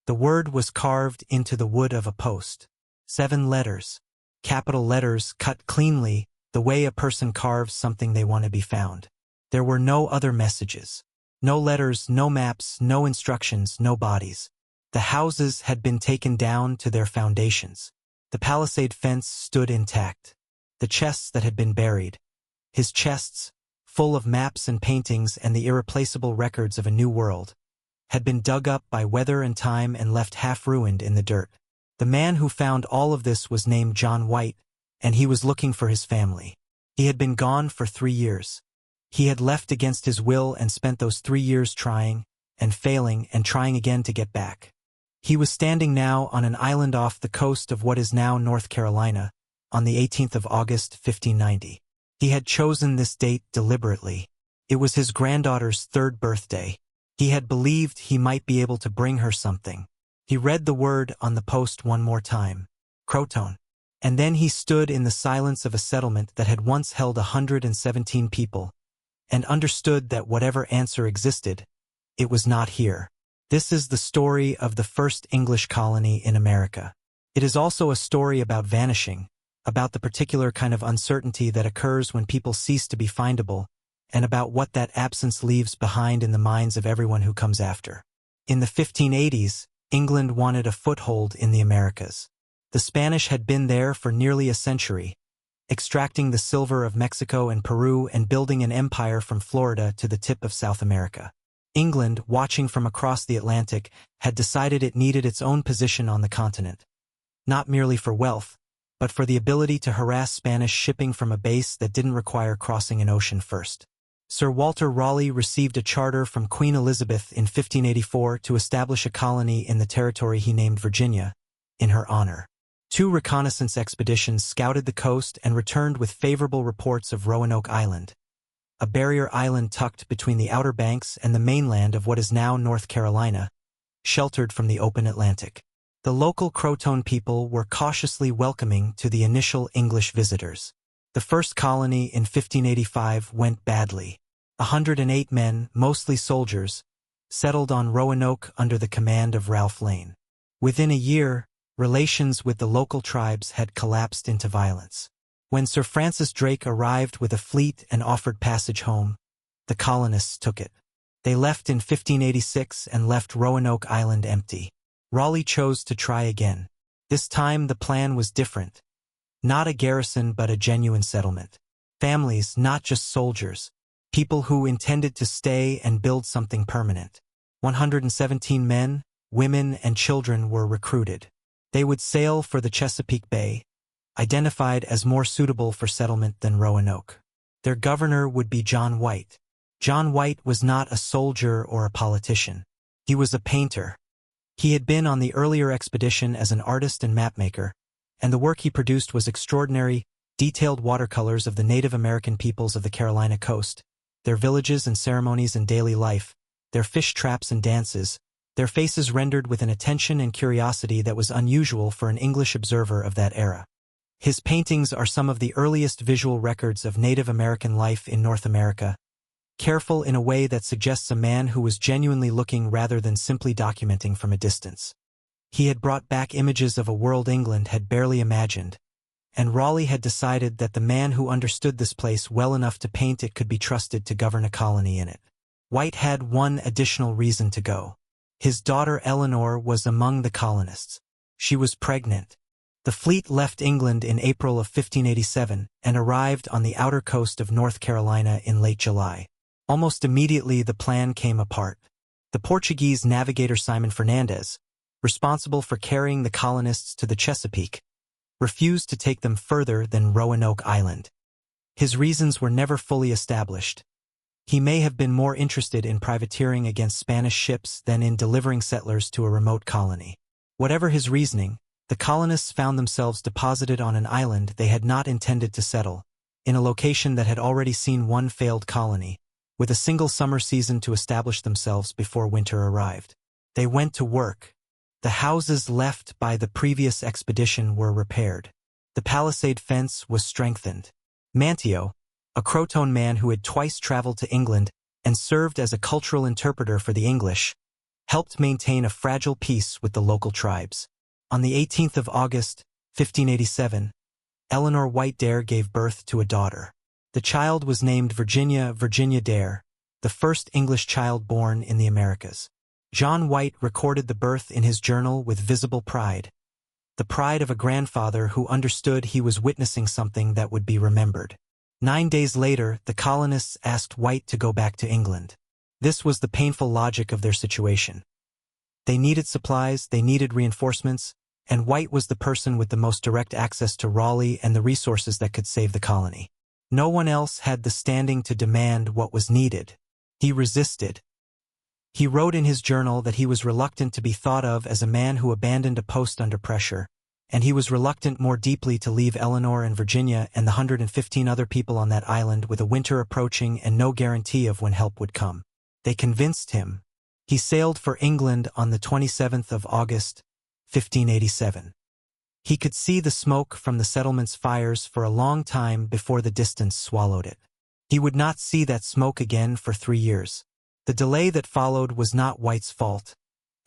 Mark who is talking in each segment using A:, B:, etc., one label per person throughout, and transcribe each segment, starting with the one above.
A: The word was carved into the wood of a post. 7 letters. Capital letters cut cleanly, the way a person carves something they want to be found. There were no other messages. No letters, no maps, no instructions, no bodies. The houses had been taken down to their foundations. The palisade fence stood intact. The chests that had been buried. His chests, full of maps and paintings and the irreplaceable records of a new world, had been dug up by weather and time and left half-ruined in the dirt. The man who found all of this was named John White, and he was looking for his family. He had been gone for 3 years. He had left against his will and spent those 3 years trying, and failing, and trying again to get back. He was standing now on an island off the coast of what is now North Carolina, on the 18th of August, 1590. He had chosen this date deliberately. It was his granddaughter's 3rd birthday. He had believed he might be able to bring her something. He read the word on the post one more time. Croton. And then he stood in the silence of a settlement that had once held 117 people, and understood that whatever answer existed, it was not here. This is the story of the first English colony in America. It is also a story about vanishing, about the particular kind of uncertainty that occurs when people cease to be findable, and about what that absence leaves behind in the minds of everyone who comes after. In the 1580s, England wanted a foothold in the Americas. The Spanish had been there for nearly a century, extracting the silver of Mexico and Peru and building an empire from Florida to the tip of South America. England, watching from across the Atlantic, had decided it needed its own position on the continent, not merely for wealth, but for the ability to harass Spanish shipping from a base that didn't require crossing an ocean first. Sir Walter Raleigh received a charter from Queen Elizabeth in 1584 to establish a colony in the territory he named Virginia, in her honor. 2 reconnaissance expeditions scouted the coast and returned with favorable reports of Roanoke Island, a barrier island tucked between the Outer Banks and the mainland of what is now North Carolina, sheltered from the open Atlantic. The local Croton people were cautiously welcoming to the initial English visitors. The first colony in 1585 went badly. 108 men, mostly soldiers, settled on Roanoke under the command of Ralph Lane. Within a year, relations with the local tribes had collapsed into violence. When Sir Francis Drake arrived with a fleet and offered passage home, the colonists took it. They left in 1586 and left Roanoke Island empty. Raleigh chose to try again. This time the plan was different. Not a garrison but a genuine settlement. Families, not just soldiers. People who intended to stay and build something permanent. 117 men, women, and children were recruited. They would sail for the Chesapeake Bay, identified as more suitable for settlement than Roanoke. Their governor would be John White. John White was not a soldier or a politician. He was a painter. He had been on the earlier expedition as an artist and mapmaker, and the work he produced was extraordinary, detailed watercolors of the Native American peoples of the Carolina coast, their villages and ceremonies and daily life, their fish traps and dances, their faces rendered with an attention and curiosity that was unusual for an English observer of that era. His paintings are some of the earliest visual records of Native American life in North America, careful in a way that suggests a man who was genuinely looking rather than simply documenting from a distance. He had brought back images of a world England had barely imagined, and Raleigh had decided that the man who understood this place well enough to paint it could be trusted to govern a colony in it. White had one additional reason to go. His daughter Eleanor was among the colonists. She was pregnant. The fleet left England in April of 1587 and arrived on the outer coast of North Carolina in late July. Almost immediately the plan came apart. The Portuguese navigator Simon Fernandez, responsible for carrying the colonists to the Chesapeake, refused to take them further than Roanoke Island. His reasons were never fully established. He may have been more interested in privateering against Spanish ships than in delivering settlers to a remote colony. Whatever his reasoning, the colonists found themselves deposited on an island they had not intended to settle, in a location that had already seen one failed colony, with a single summer season to establish themselves before winter arrived. They went to work. The houses left by the previous expedition were repaired. The palisade fence was strengthened. Manteo, a Croton man who had twice traveled to England and served as a cultural interpreter for the English, helped maintain a fragile peace with the local tribes. On the 18th of August, 1587, Eleanor White Dare gave birth to a daughter. The child was named Virginia Dare, the first English child born in the Americas. John White recorded the birth in his journal with visible pride, the pride of a grandfather who understood he was witnessing something that would be remembered. 9 days later, the colonists asked White to go back to England. This was the painful logic of their situation. They needed supplies, they needed reinforcements, and White was the person with the most direct access to Raleigh and the resources that could save the colony. No one else had the standing to demand what was needed. He resisted. He wrote in his journal that he was reluctant to be thought of as a man who abandoned a post under pressure, and he was reluctant more deeply to leave Eleanor and Virginia and the 115 other people on that island with a winter approaching and no guarantee of when help would come. They convinced him. He sailed for England on the 27th of August, 1587. He could see the smoke from the settlement's fires for a long time before the distance swallowed it. He would not see that smoke again for 3 years. The delay that followed was not White's fault,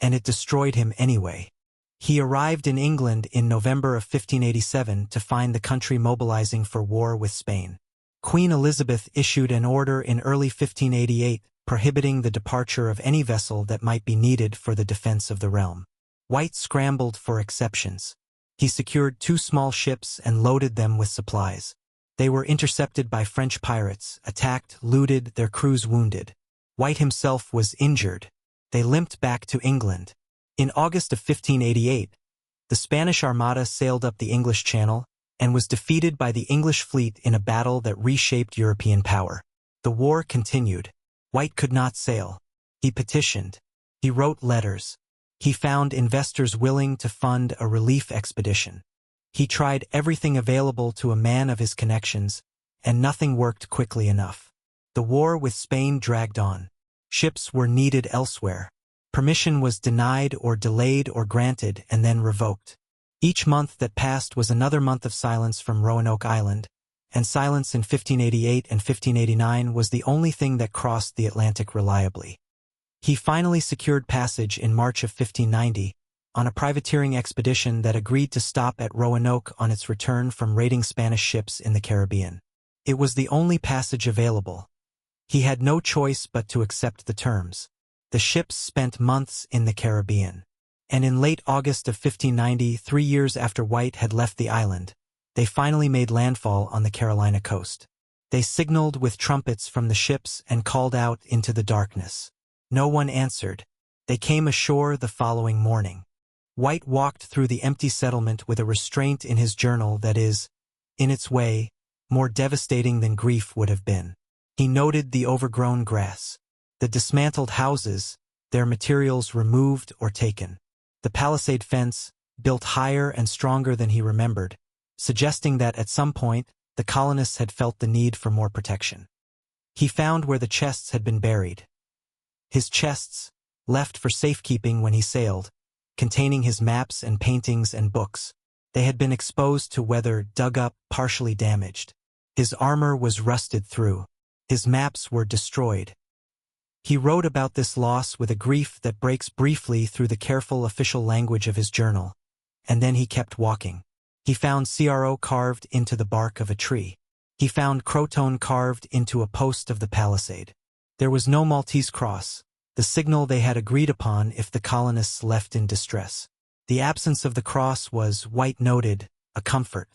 A: and it destroyed him anyway. He arrived in England in November of 1587 to find the country mobilizing for war with Spain. Queen Elizabeth issued an order in early 1588 prohibiting the departure of any vessel that might be needed for the defense of the realm. White scrambled for exceptions. He secured 2 small ships and loaded them with supplies. They were intercepted by French pirates, attacked, looted, their crews wounded. White himself was injured. They limped back to England. In August of 1588, the Spanish Armada sailed up the English Channel and was defeated by the English fleet in a battle that reshaped European power. The war continued. White could not sail. He petitioned. He wrote letters. He found investors willing to fund a relief expedition. He tried everything available to a man of his connections, and nothing worked quickly enough. The war with Spain dragged on. Ships were needed elsewhere. Permission was denied or delayed or granted and then revoked. Each month that passed was another month of silence from Roanoke Island, and silence in 1588 and 1589 was the only thing that crossed the Atlantic reliably. He finally secured passage in March of 1590 on a privateering expedition that agreed to stop at Roanoke on its return from raiding Spanish ships in the Caribbean. It was the only passage available. He had no choice but to accept the terms. The ships spent months in the Caribbean, and in late August of 1590, 3 years after White had left the island, they finally made landfall on the Carolina coast. They signaled with trumpets from the ships and called out into the darkness. No one answered. They came ashore the following morning. White walked through the empty settlement with a restraint in his journal that is, in its way, more devastating than grief would have been. He noted the overgrown grass, the dismantled houses, their materials removed or taken, the palisade fence, built higher and stronger than he remembered, suggesting that at some point the colonists had felt the need for more protection. He found where the chests had been buried. His chests, left for safekeeping when he sailed, containing his maps and paintings and books. They had been exposed to weather, dug up, partially damaged. His armor was rusted through. His maps were destroyed. He wrote about this loss with a grief that breaks briefly through the careful official language of his journal, and then he kept walking. He found CRO carved into the bark of a tree. He found Croton carved into a post of the palisade. There was no Maltese cross, the signal they had agreed upon if the colonists left in distress. The absence of the cross was, White noted, a comfort.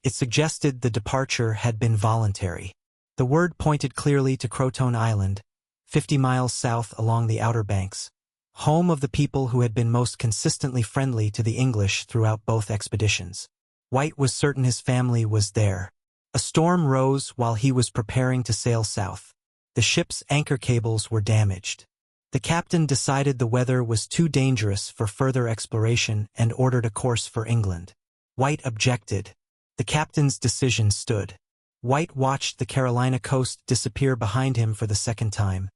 A: It suggested the departure had been voluntary. The word pointed clearly to Croton Island, 50 miles south along the Outer Banks, home of the people who had been most consistently friendly to the English throughout both expeditions. White was certain his family was there. A storm rose while he was preparing to sail south. The ship's anchor cables were damaged. The captain decided the weather was too dangerous for further exploration and ordered a course for England. White objected. The captain's decision stood. White watched the Carolina coast disappear behind him for the second time.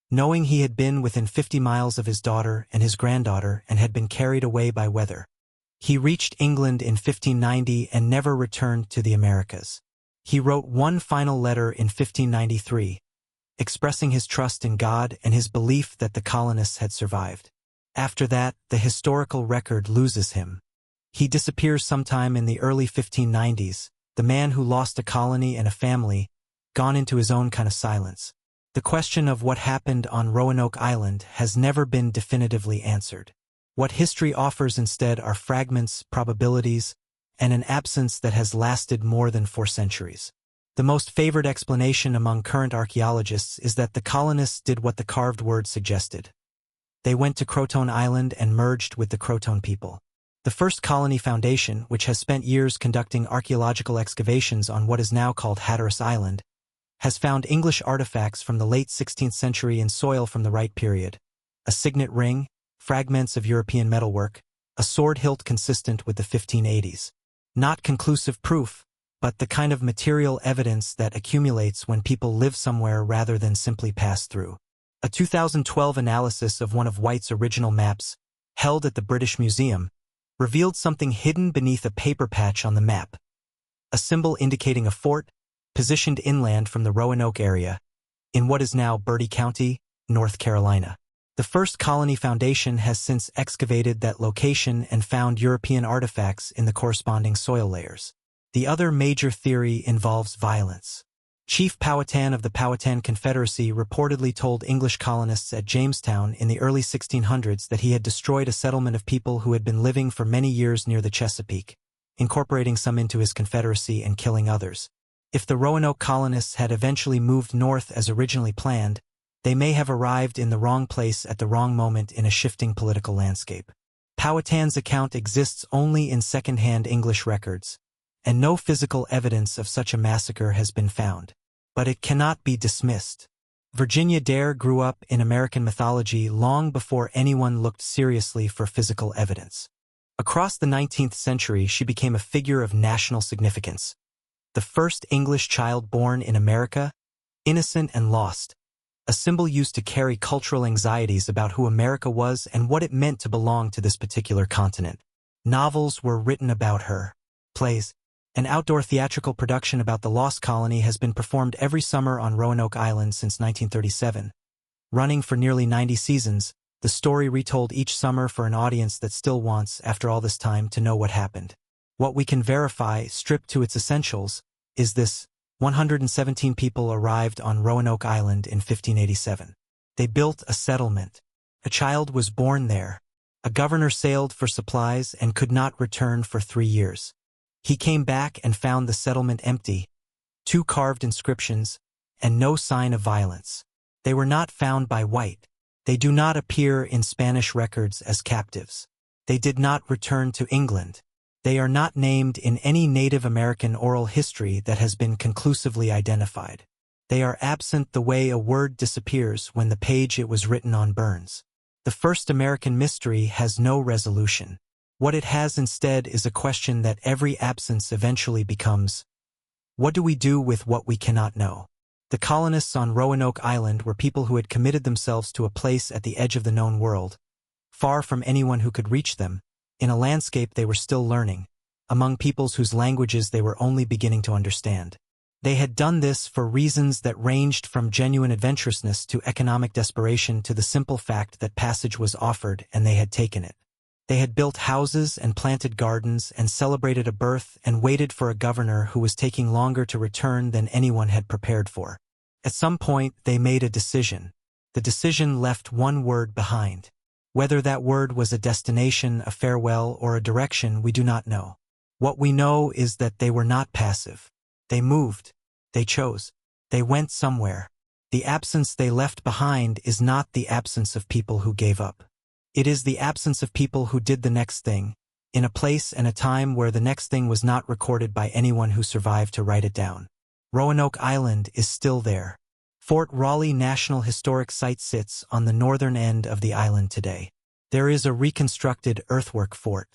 A: Knowing he had been within 50 miles of his daughter and his granddaughter and had been carried away by weather. He reached England in 1590 and never returned to the Americas. He wrote one final letter in 1593, expressing his trust in God and his belief that the colonists had survived. After that, the historical record loses him. He disappears sometime in the early 1590s, the man who lost a colony and a family, gone into his own kind of silence. The question of what happened on Roanoke Island has never been definitively answered. What history offers instead are fragments, probabilities, and an absence that has lasted more than 4 centuries. The most favored explanation among current archaeologists is that the colonists did what the carved word suggested. They went to Croton Island and merged with the Croton people. The first colony foundation, which has spent years conducting archaeological excavations on what is now called Hatteras Island, has found English artifacts from the late 16th century in soil from the right period, a signet ring, fragments of European metalwork, a sword hilt consistent with the 1580s. Not conclusive proof, but the kind of material evidence that accumulates when people live somewhere rather than simply pass through. A 2012 analysis of one of White's original maps, held at the British Museum, revealed something hidden beneath a paper patch on the map. A symbol indicating a fort, positioned inland from the Roanoke area, in what is now Bertie County, North Carolina. The first colony foundation has since excavated that location and found European artifacts in the corresponding soil layers. The other major theory involves violence. Chief Powhatan of the Powhatan Confederacy reportedly told English colonists at Jamestown in the early 1600s that he had destroyed a settlement of people who had been living for many years near the Chesapeake, incorporating some into his confederacy and killing others. If the Roanoke colonists had eventually moved north as originally planned, they may have arrived in the wrong place at the wrong moment in a shifting political landscape. Powhatan's account exists only in second-hand English records, and no physical evidence of such a massacre has been found. But it cannot be dismissed. Virginia Dare grew up in American mythology long before anyone looked seriously for physical evidence. Across the 19th century, she became a figure of national significance. The first English child born in America, innocent and lost, a symbol used to carry cultural anxieties about who America was and what it meant to belong to this particular continent. Novels were written about her. Plays. An outdoor theatrical production about the lost colony has been performed every summer on Roanoke Island since 1937. Running for nearly 90 seasons, the story retold each summer for an audience that still wants, after all this time, to know what happened. What we can verify, stripped to its essentials, is this: 117 people arrived on Roanoke Island in 1587. They built a settlement. A child was born there. A governor sailed for supplies and could not return for 3 years. He came back and found the settlement empty, 2 carved inscriptions, and no sign of violence. They were not found by White. They do not appear in Spanish records as captives. They did not return to England. They are not named in any Native American oral history that has been conclusively identified. They are absent the way a word disappears when the page it was written on burns. The first American mystery has no resolution. What it has instead is a question that every absence eventually becomes: what do we do with what we cannot know? The colonists on Roanoke Island were people who had committed themselves to a place at the edge of the known world, far from anyone who could reach them, in a landscape they were still learning, among peoples whose languages they were only beginning to understand. They had done this for reasons that ranged from genuine adventurousness to economic desperation to the simple fact that passage was offered and they had taken it. They had built houses and planted gardens and celebrated a birth and waited for a governor who was taking longer to return than anyone had prepared for. At some point, they made a decision. The decision left one word behind. Whether that word was a destination, a farewell, or a direction, we do not know. What we know is that they were not passive. They moved. They chose. They went somewhere. The absence they left behind is not the absence of people who gave up. It is the absence of people who did the next thing, in a place and a time where the next thing was not recorded by anyone who survived to write it down. Roanoke Island is still there. Fort Raleigh National Historic Site sits on the northern end of the island today. There is a reconstructed earthwork fort.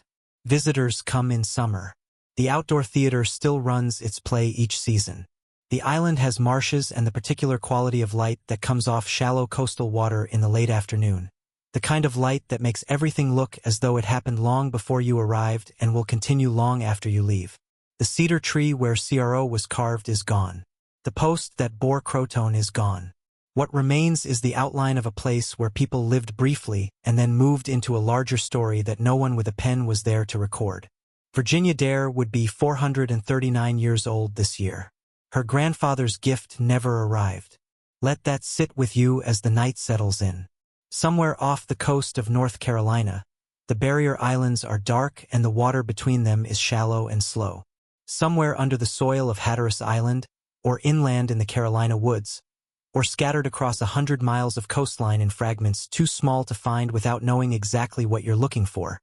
A: Visitors come in summer. The outdoor theater still runs its play each season. The island has marshes and the particular quality of light that comes off shallow coastal water in the late afternoon. The kind of light that makes everything look as though it happened long before you arrived and will continue long after you leave. The cedar tree where CRO was carved is gone. The post that bore Croton is gone. What remains is the outline of a place where people lived briefly and then moved into a larger story that no one with a pen was there to record. Virginia Dare would be 439 years old this year. Her grandfather's gift never arrived. Let that sit with you as the night settles in. Somewhere off the coast of North Carolina, the barrier islands are dark and the water between them is shallow and slow. Somewhere under the soil of Hatteras Island, or inland in the Carolina woods, or scattered across 100 miles of coastline in fragments too small to find without knowing exactly what you're looking for,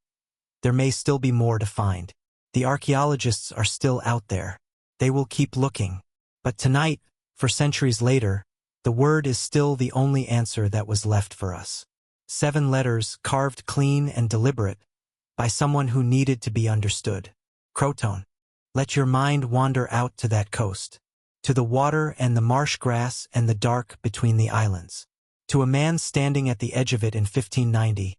A: there may still be more to find. The archaeologists are still out there. They will keep looking. But tonight, for centuries later, the word is still the only answer that was left for us. 7 letters carved clean and deliberate by someone who needed to be understood. Croton. Let your mind wander out to that coast, to the water and the marsh grass and the dark between the islands, to a man standing at the edge of it in 1590,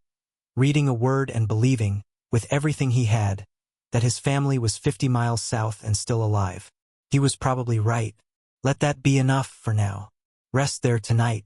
A: reading a word and believing, with everything he had, that his family was 50 miles south and still alive. He was probably right. Let that be enough for now. Rest there tonight,